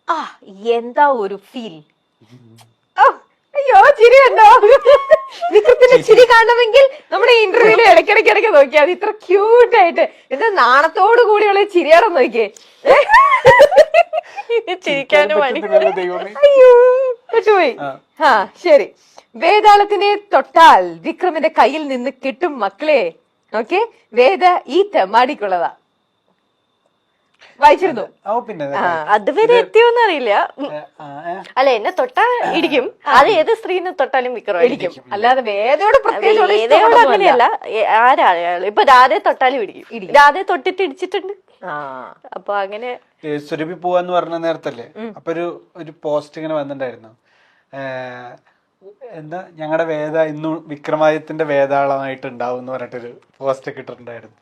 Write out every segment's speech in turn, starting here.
ആ എന്താ ഒരു ഫീൽ. അയ്യോ ചിരി കണ്ടോ? വിക്രത്തിന്റെ ചിരി കാണണമെങ്കിൽ നമ്മുടെ ഇന്റർവ്യൂല് ഇടയ്ക്കിടയ്ക്ക് നോക്കിയാൽ മതി. ഇത്ര ക്യൂട്ടായിട്ട് എന്താ നാണത്തോടു കൂടിയുള്ള ചിരിയാണെന്ന് നോക്കിയേ. ചിരിക്കാനും അയ്യോ പറ്റുപോയി. ആ ശരി. വേതാളത്തിനെ തൊട്ടാൽ വിക്രമിന്റെ കയ്യിൽ നിന്ന് കിട്ടും മക്കളെ. ഓക്കെ, വേദ ഈ തെമ്മാടിക്കുള്ളതാ. വായിച്ചിരുന്നു. അതുവരെ എത്തിയോന്ന് അറിയില്ല. അല്ല, എന്നെ തൊട്ടാ ഇടിക്കും. അത് ഏത് സ്ത്രീനെ തൊട്ടാലും വിക്രം ഇടിക്കും. അല്ലാതെ വേദയോട് വേദയോട് അങ്ങനെയല്ല. ആരാള് ഇപ്പൊ രാധയെ തൊട്ടാലും ഇടിക്കും. രാധയെ തൊട്ടിട്ട് ഇടിച്ചിട്ടുണ്ട്. അപ്പൊ അങ്ങനെ സുരഭി പോവാന്ന് പറഞ്ഞ നേരത്തല്ലേ അപ്പൊ ഒരു പോസ്റ്റ് ഇങ്ങനെ വന്നിട്ടുണ്ടായിരുന്നു. എന്താ ഞങ്ങളുടെ വേദ ഇന്നും വിക്രമാദിത്യന്റെ വേതാളമായിട്ട് ഉണ്ടാവും എന്ന് പറഞ്ഞിട്ടൊരു പോസ്റ്റ് ഒക്കെ ഇട്ടിട്ടുണ്ടായിരുന്നു.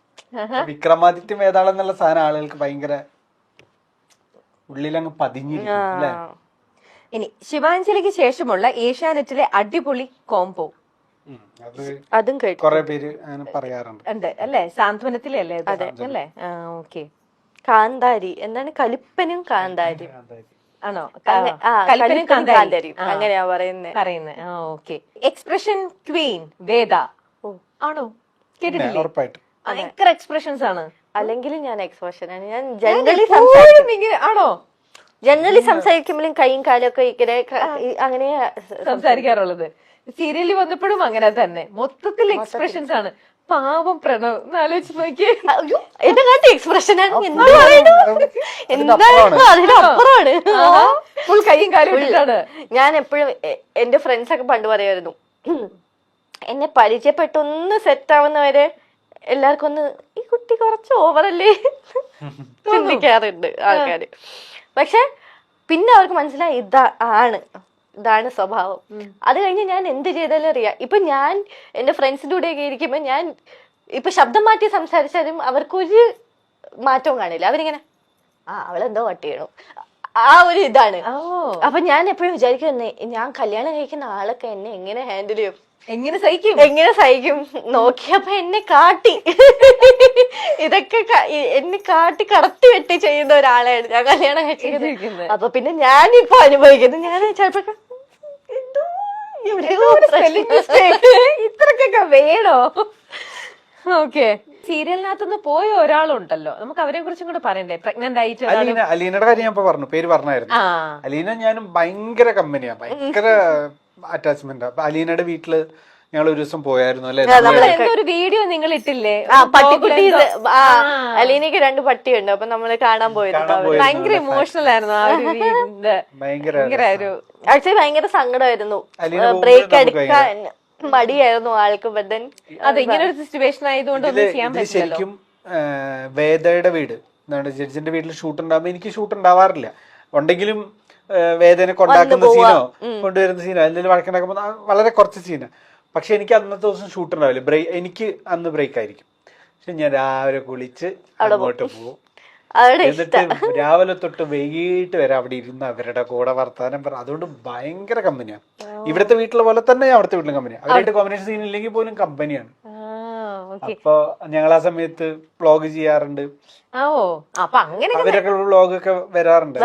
വിക്രമാദിത്യം വേതാളം എന്നുള്ള സാധനം ആളുകൾക്ക് ഭയങ്കര ഉള്ളിലങ്ങ് പതിഞ്ഞിരിക്കും അല്ലേ. ഇനി ശിവാഞ്ജലിക്ക് ശേഷമുള്ള ഏഷ്യാനെറ്റിലെ അടിപൊളി കോംബോ അതും കൊറേ പേര് അങ്ങനെ പറയാറുണ്ട്. ഉണ്ട് അല്ലേ? സാന്ത്വനത്തിലല്ലേ അല്ലേ? ഓക്കെ. കാന്താരി എന്താണ്? കലിപ്പനും കാന്താരി ആണോ? കലിപ്പനും കാന്താരി അങ്ങനെയാ പറയുന്നത്. ഓക്കെ. എക്സ്പ്രഷൻ ക്വീൻ വേദ ആണോ? കേട്ടിട്ടില്ലേ? ഉറപ്പായിട്ടും ഭയങ്കര എക്സ്പ്രഷൻസ് ആണ്. അല്ലെങ്കിൽ ഞാൻ എക്സ്പ്രഷൻ ആണ്. ഞാൻ ജനറലി ആണോ? ജനറലി സംസാരിക്കുമ്പോഴും കൈയും കാലും ഒക്കെ ഇങ്ങനെ അങ്ങനെ സംസാരിക്കാറുള്ളത്. സീരിയലിൽ വന്നപ്പോഴും അങ്ങനെ തന്നെ മൊത്തത്തിൽ എക്സ്പ്രഷൻസ് ആണ്. പാവം പ്രണവ് ആലോചിച്ച് നോക്കിയേ. എന്റെ കാട്ടി എക്സ്പ്രഷൻ ആണ്. അതിനപ്പുറമാണ്. ഫുൾ കൈയും കാലും ഇട്ടിട്ടാണ്. ഞാൻ എപ്പോഴും എന്റെ ഫ്രണ്ട്സ് ഒക്കെ പണ്ട് പറയായിരുന്നു, എന്നെ പരിചയപ്പെട്ടൊന്ന് സെറ്റ് ആവുന്നവരെ എല്ലാവർക്കും ഒന്ന് ഈ കുട്ടി കുറച്ച് ഓവറല്ലേ ചിന്തിക്കാറുണ്ട് ആൾക്കാര്. പക്ഷെ പിന്നെ അവർക്ക് മനസ്സിലായി ഇതാണ് സ്വഭാവം. അത് കഴിഞ്ഞ് ഞാൻ എന്ത് ചെയ്താലും അറിയാം. ഇപ്പൊ ഞാൻ എന്റെ ഫ്രണ്ട്സിന്റെ കൂടെയൊക്കെ ഇരിക്കുമ്പോ ഞാൻ ഇപ്പൊ ശബ്ദം മാറ്റി സംസാരിച്ചാലും അവർക്കൊരു മാറ്റവും കാണില്ല. അവരിങ്ങനെ അവളെന്തോ വട്ട് ചെയ്യണു, ആ ഒരു ഇതാണ്. അപ്പൊ ഞാൻ എപ്പോഴും വിചാരിക്കും, ഞാൻ കല്യാണം കഴിക്കുന്ന ആളൊക്കെ എന്നെ എങ്ങനെ ഹാൻഡിൽ ചെയ്യും, എങ്ങനെ സഹിക്കും നോക്കിയപ്പോ എന്നെ കാട്ടി ഇതൊക്കെ എന്നെ കാട്ടി കടത്തി വെട്ടി ചെയ്യുന്ന ഒരാളാണ് ഞാൻ കല്യാണം കഴിച്ചിരിക്കുന്നത്. അപ്പൊ പിന്നെ ഞാനിപ്പോ അനുഭവിക്കുന്നു. ഞാൻ ചിലപ്പോ ഇത്രക്കൊക്കെ വേണോ? ഓക്കെ. സീരിയലിനകത്തുനിന്ന് പോയ ഒരാളുണ്ടല്ലോ, നമുക്ക് അവരെ കുറിച്ചും കൂടെ പറയണ്ടേ? പ്രഗ്നന്റ് ആയിട്ട് അലീനയുടെ കാര്യം ഞാൻ പറഞ്ഞ പേര് പറഞ്ഞായിരുന്നു. അലീന ഞാനും ഭയങ്കര കമ്പനിയാ, ഭയങ്കര അറ്റാച്ച്മെന്റ്. അപ്പൊ അലീനയുടെ വീട്ടില് ഞങ്ങൾ ഒരു ദിവസം പോയായിരുന്നു അല്ലെ. ഒരു വീഡിയോ നിങ്ങൾ ഇട്ടില്ലേ? പട്ടിക്കുട്ടി. അലീനക്ക് 2 പട്ടിയുണ്ട്. അപ്പൊ നമ്മള് കാണാൻ പോയിരുന്നു. ഭയങ്കര ഇമോഷണൽ ആയിരുന്നു ആ ഒരു ആക്ച്വലി ഭയങ്കര സങ്കടമായിരുന്നു. ബ്രേക്ക് എടുക്കാൻ മടിയായിരുന്നു ആൾക്ക്. ബദൻ അതെ, ഇങ്ങനെ ഒരു സിറ്റുവേഷൻ ആയതുകൊണ്ട് ഒന്നും ചെയ്യാൻ പറ്റില്ല. ശരിക്കും വേദയുടെ വീട് ജഡ്ജിന്റെ വീട്ടിൽ ഷൂട്ട് ഉണ്ടാകുമ്പോ എനിക്ക് ഷൂട്ട് ഉണ്ടാവാറില്ല. ഉണ്ടെങ്കിലും വേദനെ കൊണ്ടാക്കുന്ന സീനോ കൊണ്ടുവരുന്ന സീനോ എന്തെങ്കിലും വഴക്കുണ്ടാക്കുമ്പോ വളരെ കുറച്ച് സീനാ. പക്ഷെ എനിക്ക് അന്നത്തെ ദിവസം ഷൂട്ട് ഉണ്ടാവില്ല. എനിക്ക് അന്ന് ബ്രേക്ക് ആയിരിക്കും. പക്ഷെ ഞാൻ രാവിലെ കുളിച്ച് അങ്ങോട്ട് പോകും. എന്നിട്ട് രാവിലെ തൊട്ട് വൈകിട്ട് വരെ അവിടെ ഇരുന്ന് അവരുടെ കൂടെ വർത്താനം പറ. അതുകൊണ്ട് ഭയങ്കര കമ്പനിയാണ്. ഇവിടുത്തെ വീട്ടിലെ പോലെ തന്നെ അവിടുത്തെ വീട്ടിലും കമ്പനിയാണ്. അവരായിട്ട് കോമ്പിനേഷൻ സീൻ ഇല്ലെങ്കിൽ പോലും കമ്പനിയാണ്. അപ്പൊ ഞങ്ങൾ ആ സമയത്ത് വ്ളോഗ് ചെയ്യാറുണ്ട്. അവരൊക്കെ വ്ളോഗ് ഒക്കെ വരാറുണ്ട്.